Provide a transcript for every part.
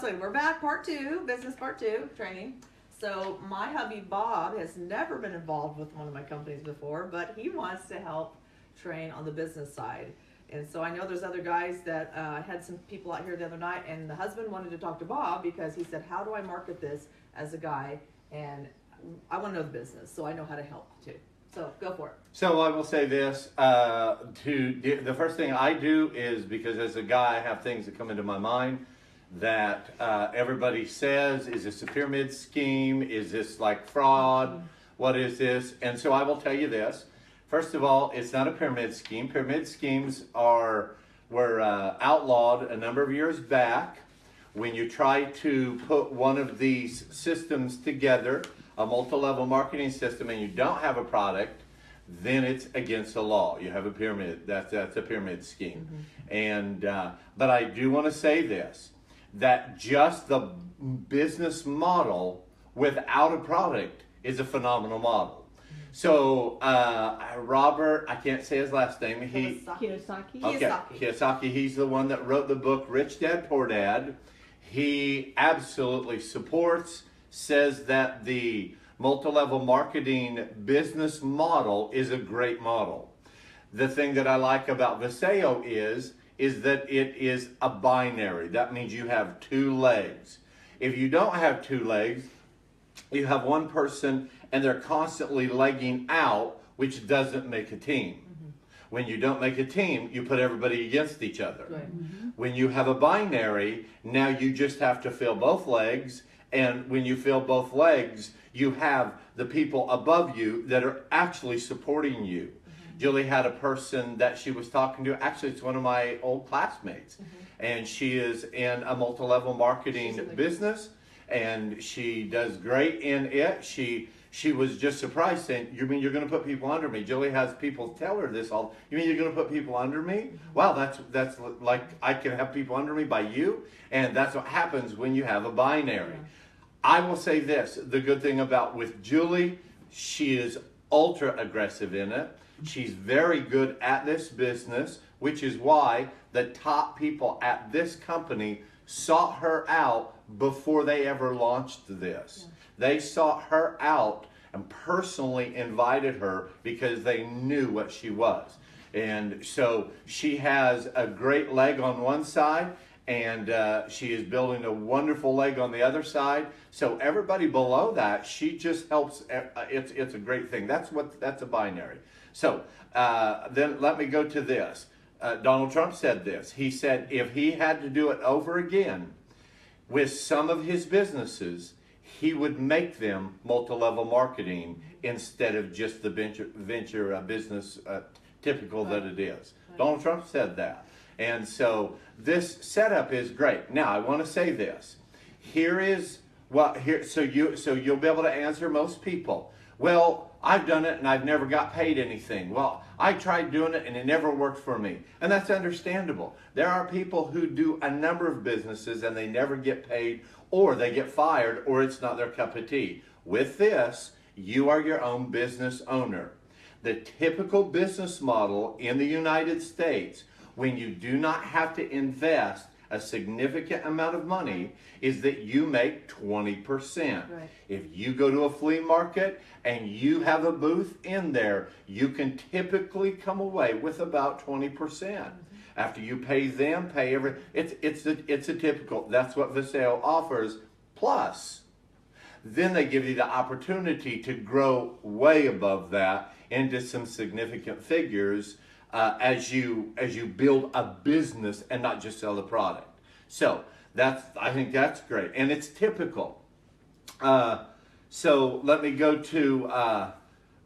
so we're back, part two, business part two, training. So my hubby Bob has never been involved with one of my companies before, but he wants to help train on the business side. And so I know there's other guys that I had some people out here the other night, and the husband wanted to talk to Bob because he said, how do I market this as a guy? And I want to know the business, so I know how to help too. So go for it. So I will say this, the first thing I do is, because as a guy I have things that come into my mind that everybody says, is this a pyramid scheme? Is this like fraud? What is this? And so I will tell you this. First of all, it's not a pyramid scheme. Pyramid schemes were outlawed a number of years back when you try to put one of these systems together, a multi-level marketing system, and you don't have a product, then it's against the law. You have a pyramid. That's a pyramid scheme. And but I do want to say this, that just the business model without a product is a phenomenal model. So Robert, I can't say his last name. Kiyosaki. Okay, Kiyosaki. He's the one that wrote the book Rich Dad Poor Dad. He absolutely supports, says that the multi-level marketing business model is a great model. The thing that I like about VASAYO is that it is a binary. That means you have two legs. If you don't have two legs, you have one person and they're constantly legging out, which doesn't make a team. When you don't make a team, you put everybody against each other. When you have a binary, now you just have to fill both legs, and when you fill both legs, you have the people above you that are actually supporting you. Julie had a person that she was talking to, actually it's one of my old classmates, and she is in a multi-level marketing business, and she does great in it. She was just surprised, saying, you mean you're going to put people under me? Julie has people tell her this all, you mean you're going to put people under me? Wow, that's like, I can have people under me by you, and that's what happens when you have a binary. I will say this, the good thing about with Julie, she is ultra aggressive in it. She's very good at this business, which is why the top people at this company sought her out before they ever launched this. They sought her out and personally invited her because they knew what she was. And so she has a great leg on one side, and she is building a wonderful leg on the other side. So everybody below that, she just helps. It's a great thing. That's a binary. So then let me go to this. Donald Trump said this. He said if he had to do it over again with some of his businesses, he would make them multi-level marketing instead of just the venture business typical that it is. Donald Trump said that. And so this setup is great. Now I want to say this. So you'll be able to answer most people. Well, I've done it and I've never got paid anything. Well, I tried doing it and it never worked for me. And that's understandable. There are people who do a number of businesses and they never get paid, or they get fired, or it's not their cup of tea. With this, you are your own business owner. The typical business model in the United States, when you do not have to invest a significant amount of money, is that you make 20%. If you go to a flea market and you have a booth in there, you can typically come away with about 20%. After you pay them, it's a typical, that's what VASAYO offers. Plus, then they give you the opportunity to grow way above that into some significant figures as you build a business and not just sell the product. So I think that's great, and it's typical. So let me go to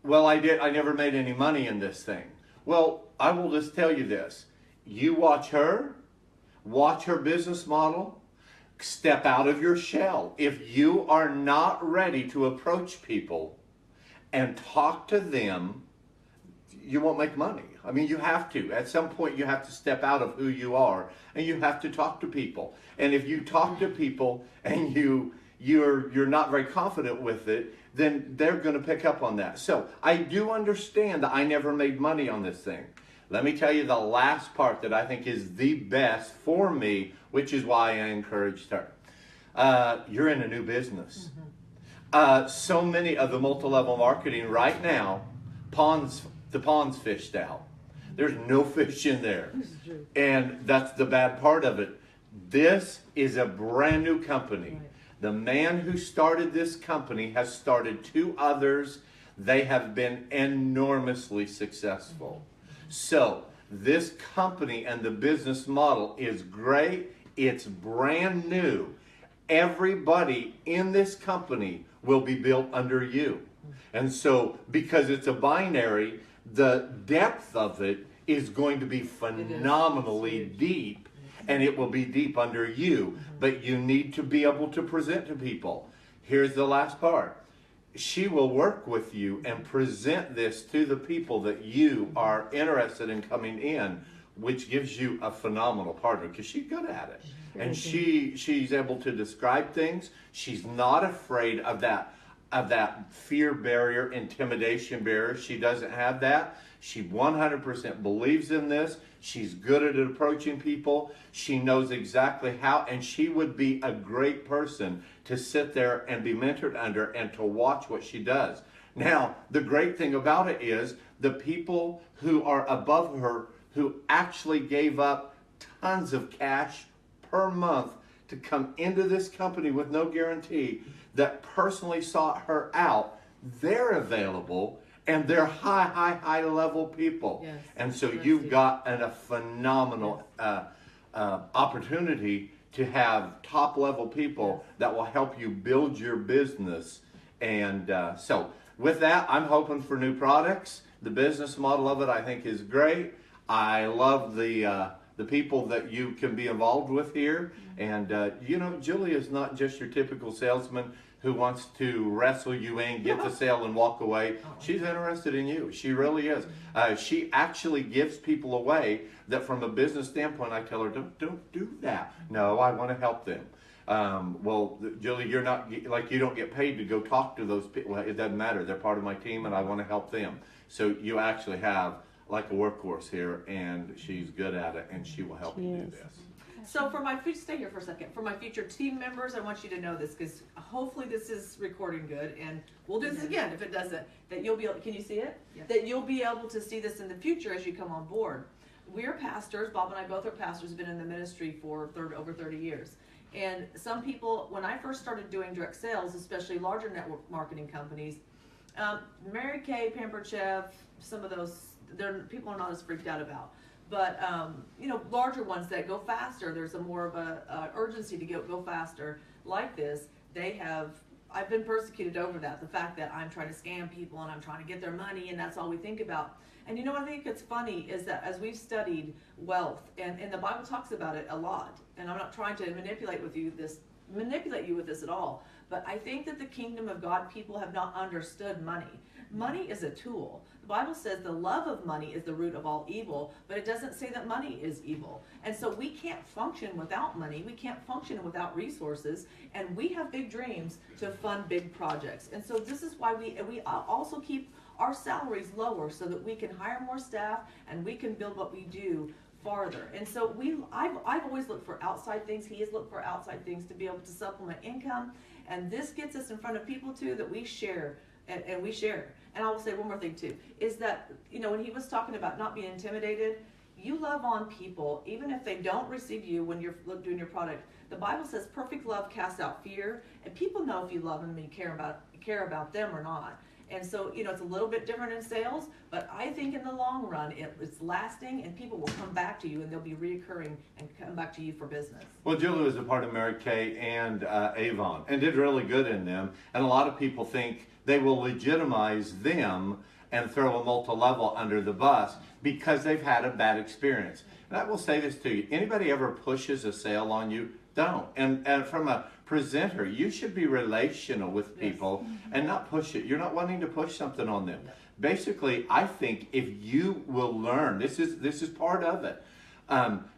well, I never made any money in this thing. Well, I will just tell you this. You watch her business model, step out of your shell. If you are not ready to approach people and talk to them, you won't make money. I mean, you have to. At some point, you have to step out of who you are, and you have to talk to people. And if you talk to people and you're not very confident with it, then they're going to pick up on that. So I do understand that I never made money on this thing. Let me tell you the last part that I think is the best for me, which is why I encouraged her. you're in a new business. So many of the multi-level marketing right now, the pond's fished out. There's no fish in there. And that's the bad part of it. This is a brand new company. The man who started this company has started 2 others. They have been enormously successful. So this company and the business model is great. It's brand new. Everybody in this company will be built under you. And so, because it's a binary, the depth of it is going to be phenomenally deep, and it will be deep under you. But you need to be able to present to people. Here's the last part. She will work with you and present this to the people that you are interested in coming in, which gives you a phenomenal partner because she's good at it. And she's able to describe things. She's not afraid of that fear barrier, intimidation barrier. She doesn't have that. She 100% believes in this. She's good at approaching people. She knows exactly how, and she would be a great person to sit there and be mentored under and to watch what she does. Now, the great thing about it is the people who are above her who actually gave up tons of cash per month to come into this company with no guarantee, that personally sought her out, they're available, and they're high level people. Yes, and so you've got a phenomenal opportunity to have top level people that will help you build your business. And so with that, I'm hoping for new products. The business model of it, I think, is great. I love the people that you can be involved with here. And, Julie is not just your typical salesman who wants to wrestle you in, get the sale, and walk away. She's interested in you. She really is. She actually gives people away that from a business standpoint, I tell her, don't do that. No, I want to help them. Well, Julie, you're not, like, you don't get paid to go talk to those people. Well, it doesn't matter. They're part of my team, and I want to help them. So you actually have like a workhorse here, and she's good at it, and she will help you do this. So for my future, stay here for a second. For my future team members, I want you to know this because hopefully this is recording good, and we'll do this again if it doesn't. That you'll be able, can you see it? Yes. That you'll be able to see this in the future as you come on board. We're pastors. Bob and I both are pastors. Have been in the ministry for over 30 years. And some people, when I first started doing direct sales, especially larger network marketing companies, Mary Kay, Pampered Chef, some of those, people are not as freaked out about. But, larger ones that go faster, there's a more of a urgency to go faster like this. I've been persecuted over that. The fact that I'm trying to scam people and I'm trying to get their money, and that's all we think about. And I think it's funny is that as we've studied wealth, and the Bible talks about it a lot, and I'm not trying to manipulate you with this at all, but I think that the kingdom of God people have not understood money. Money is a tool. The Bible says the love of money is the root of all evil, but it doesn't say that money is evil. And so we can't function without money. We can't function without resources. And we have big dreams to fund big projects. And so this is why we also keep our salaries lower so that we can hire more staff and we can build what we do farther. And so I've always looked for outside things. He has looked for outside things to be able to supplement income. And this gets us in front of people too that we share. And we share. And I will say one more thing too, is that, when he was talking about not being intimidated, you love on people, even if they don't receive you when you're doing your product. The Bible says perfect love casts out fear, and people know if you love them and you care about them or not. And so, it's a little bit different in sales, but I think in the long run, it's lasting, and people will come back to you, and they'll be reoccurring and come back to you for business. Well, Julie was a part of Mary Kay and Avon, and did really good in them. And a lot of people think they will legitimize them and throw a multi-level under the bus because they've had a bad experience. And I will say this to you, anybody ever pushes a sale on you, don't. And from a presenter, you should be relational with people and not push it. You're not wanting to push something on them. Basically, I think if you will learn, this is part of it,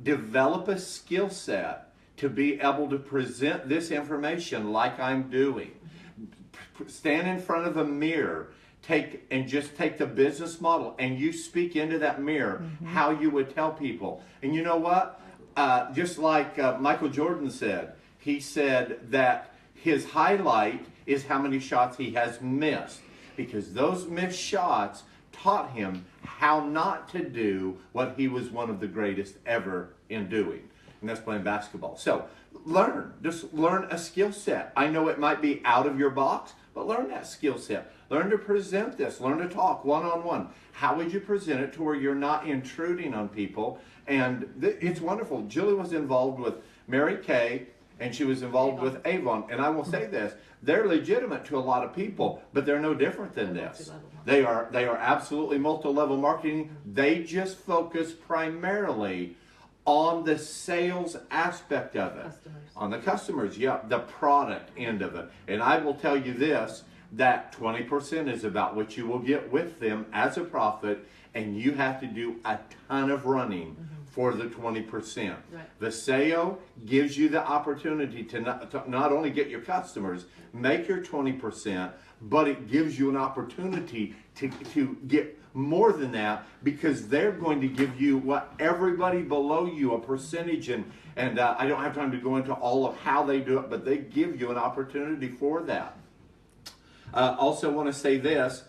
develop a skill set to be able to present this information like I'm doing. Stand in front of a mirror, take the business model, and you speak into that mirror how you would tell people. And you know what? Just like Michael Jordan said, he said that his highlight is how many shots he has missed, because those missed shots taught him how not to do what he was one of the greatest ever in doing, and that's playing basketball. So just learn a skill set. I know it might be out of your box, but learn that skill set. Learn to present this. Learn to talk one-on-one. How would you present it to where you're not intruding on people? And it's wonderful. Julie was involved with Mary Kay, and she was involved with Avon. And I will say this, they're legitimate to a lot of people, but they're no different than this. They are absolutely multi-level marketing. They just focus primarily on the sales aspect of it. On the customers, yeah, the product end of it. And I will tell you this, that 20% is about what you will get with them as a profit, and you have to do a ton of running for the 20%. Right. VASAYO gives you the opportunity to not only get your customers, make your 20%, but it gives you an opportunity to get more than that, because they're going to give you what everybody below you, a percentage, and I don't have time to go into all of how they do it, but they give you an opportunity for that. Also want to say this,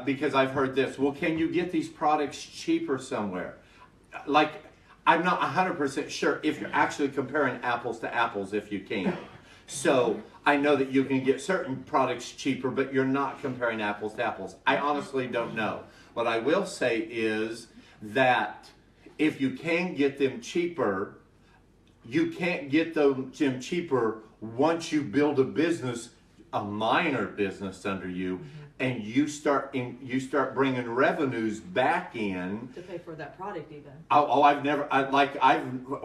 because I've heard this, well, can you get these products cheaper somewhere? Like, I'm not 100% sure if you're actually comparing apples to apples, if you can. So I know that you can get certain products cheaper, but you're not comparing apples to apples. I honestly don't know. What I will say is that if you can get them cheaper, you can't get them cheaper once you build a business, a minor business under you, and you start bringing revenues back in to pay for that product even.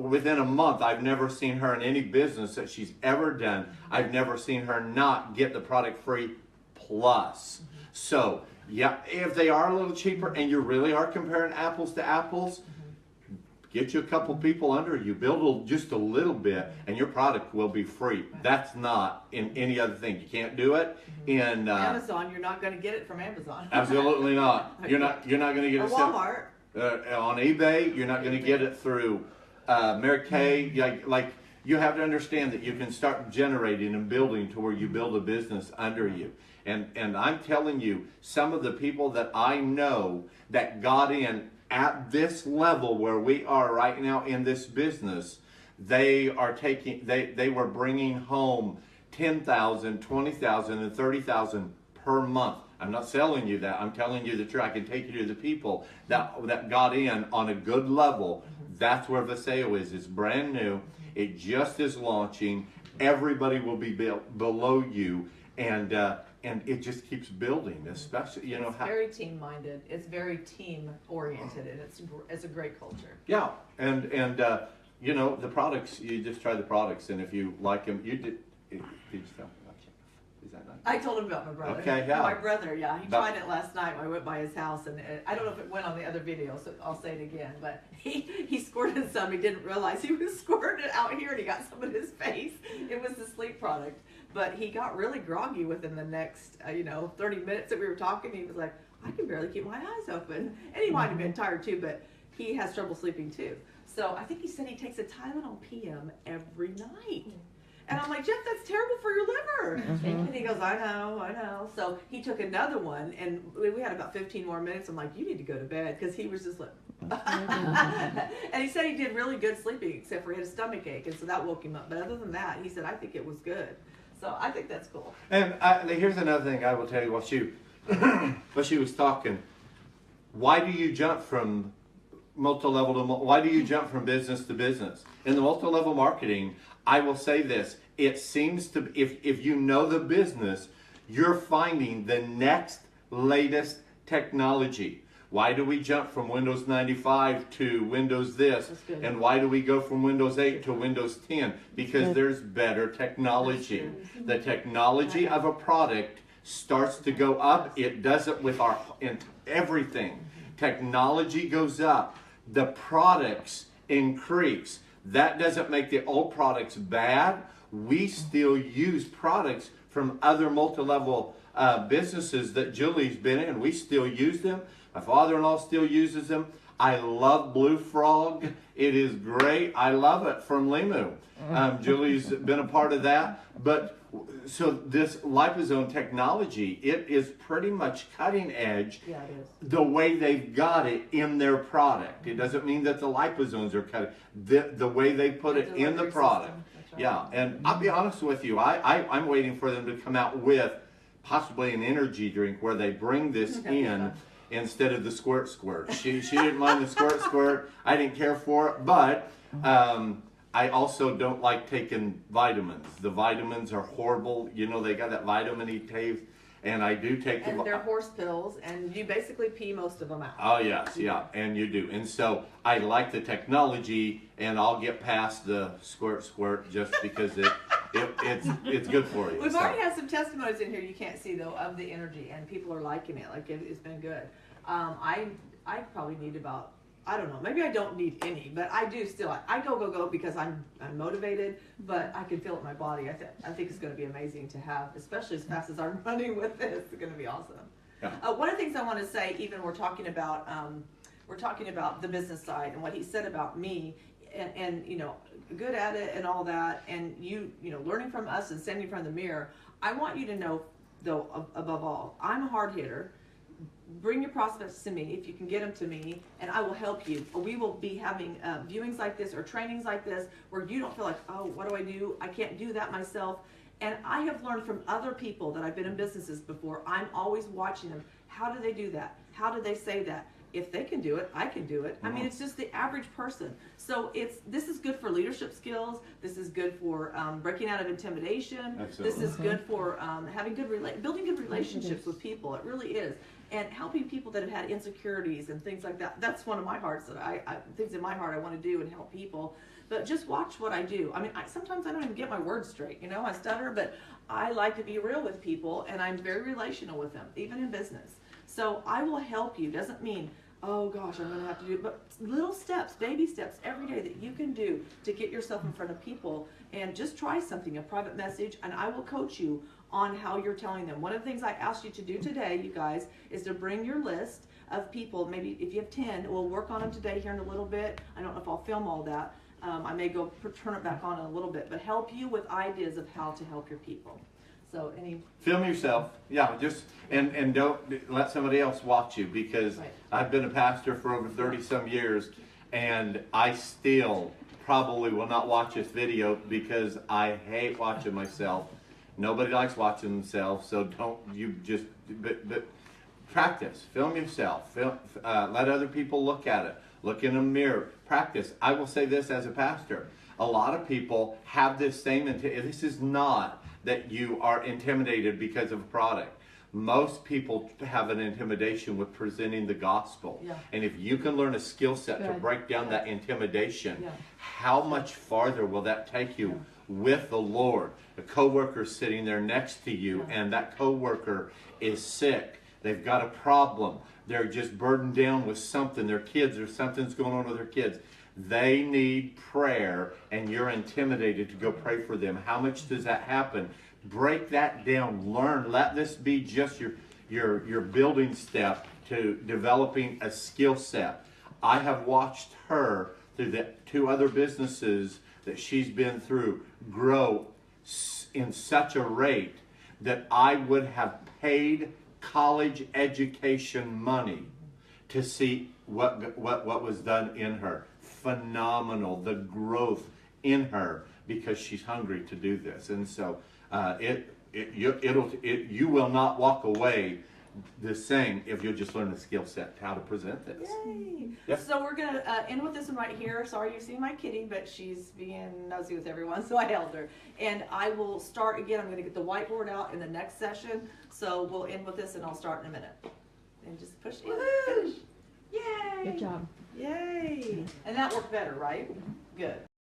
Within a month, I've never seen her in any business that she's ever done. I've never seen her not get the product free plus. So yeah, if they are a little cheaper and you really are comparing apples to apples, get you a couple people under you, build just a little bit, and your product will be free. Right. That's not in any other thing. You can't do it in Amazon. You're not going to get it from Amazon. Absolutely not. You're not going to get or it. Walmart. On eBay, you're not going to get it through Mary Kay. Like you have to understand that you can start generating and building to where you build a business under you. And I'm telling you, some of the people that I know that got in at this level where we are right now in this business, they were bringing home $10,000, $20,000, and $30,000 per month. I'm not selling you that. I'm telling you the truth. I can take you to the people that got in on a good level. That's where VASAYO is. It's brand new. It just is launching. Everybody will be below you, and it just keeps building. Especially, it's very team-minded. It's very team-oriented, and it's a great culture. Yeah, and the products. You just try the products, and if you like them, you did. Did you tell me? Is that not? I told him about my brother. Okay, yeah. My brother, yeah. He tried it last night. I went by his house, and I don't know if it went on the other video, so I'll say it again. But he squirted some. He didn't realize he was squirting it out here, and he got some in his face. It was the sleep product. But he got really groggy within the next, 30 minutes that we were talking. He was like, I can barely keep my eyes open. And he might have been tired too, but he has trouble sleeping too. So I think he said he takes a Tylenol PM every night. And I'm like, Jeff, that's terrible for your liver. And he goes, I know. So he took another one, and we had about 15 more minutes. I'm like, you need to go to bed, because he was just like, and he said he did really good sleeping, except for he had a stomach ache, and so that woke him up. But other than that, he said, I think it was good. So I think that's cool. And here's another thing I will tell you while she was talking. Why do you jump from multi-level to why do you jump from business to business? In the multi-level marketing, I will say this. It seems to, if you know the business, you're finding the next latest technology. Why do we jump from Windows 95 to Windows this? And why do we go from Windows 8 to Windows 10? Because there's better technology. The technology of a product starts to go up. It does it with everything. Technology goes up. The products increase. That doesn't make the old products bad. We still use products from other multi-level businesses that Julie's been in. We still use them. My father-in-law still uses them. I love Blue Frog. It is great. I love it from Limu. Julie's been a part of that. But so this liposome technology, it is pretty much cutting edge. Yeah, it is. The way they've got it in their product. It doesn't mean that the liposomes are cut. The way they put it in the product. Right. Yeah, and I'll be honest with you, I'm waiting for them to come out with possibly an energy drink where they bring this in instead of the squirt. She didn't mind the squirt. I didn't care for it, but I also don't like taking vitamins. The vitamins are horrible. You know, they got that vitamin E taste, and I do take them. And they're horse pills, and you basically pee most of them out. Oh yes, yeah, and you do. And so I like the technology, and I'll get past the squirt just because it's good for you. We've already had some testimonies in here you can't see though of the energy, and people are liking it. Like it's been good. I probably need about, I don't know, maybe I don't need any, but I do still. I go because I'm motivated, but I can feel it in my body. I think it's going to be amazing to have, especially as fast as I'm running with this. It's going to be awesome. Yeah. One of the things I want to say, even we're talking about the business side and what he said about me, and you know, good at it and all that, and you know, learning from us and standing in front of the mirror. I want you to know, though, above all, I'm a hard hitter. Bring your prospects to me if you can get them to me, and I will help you. We will be having viewings like this or trainings like this where you don't feel like, oh, what do I do? I can't do that myself. And I have learned from other people that I've been in businesses before. I'm always watching them. How do they do that? How do they say that? If they can do it, I can do it. I mean, it's just the average person. So this is good for leadership skills. This is good for breaking out of intimidation. Absolutely. This is good for having building good relationships with people. It really is. And helping people that have had insecurities and things like that. That's one of my hearts that things in my heart I want to do and help people. But just watch what I do. I mean, sometimes I don't even get my words straight. You know, I stutter, but I like to be real with people, and I'm very relational with them, even in business. So I will help you. Doesn't mean, oh gosh, I'm going to have to do it. But little steps, baby steps every day that you can do to get yourself in front of people, and just try something, a private message, and I will coach you on how you're telling them. One of the things I asked you to do today, you guys, is to bring your list of people. Maybe if you have 10, we'll work on them today here in a little bit. I don't know if I'll film all that. I may go turn it back on in a little bit, but help you with ideas of how to help your people. So film yourself, yeah, just and don't let somebody else watch you, because right. I've been a pastor for over 30 some years, and I still probably will not watch this video because I hate watching myself. Nobody likes watching themselves, so don't you just but practice. Film yourself. Let other people look at it. Look in a mirror. Practice. I will say this as a pastor. A lot of people have this same this is not that you are intimidated because of a product. Most people have an intimidation with presenting the gospel. Yeah. And if you can learn a skill set to break down that intimidation, how much farther will that take you with the Lord? A coworker sitting there next to you, and that coworker is sick. They've got a problem. They're just burdened down with something. Their kids, or something's going on with their kids. They need prayer, and you're intimidated to go pray for them. How much does that happen? Break that down. Learn. Let this be just your building step to developing a skill set. I have watched her through the 2 other businesses that she's been through grow in such a rate that I would have paid college education money to see what was done in her. Phenomenal, the growth in her, because she's hungry to do this. And so you will not walk away the same if you'll just learn the skill set how to present this. Yay! Yep. So we're going to end with this one right here. Sorry you've seen my kitty, but she's being nosy with everyone, so I held her. And I will start again. I'm going to get the whiteboard out in the next session. So we'll end with this, and I'll start in a minute. And just push in. Finish. Yay! Good job. Yay! And that worked better, right? Good.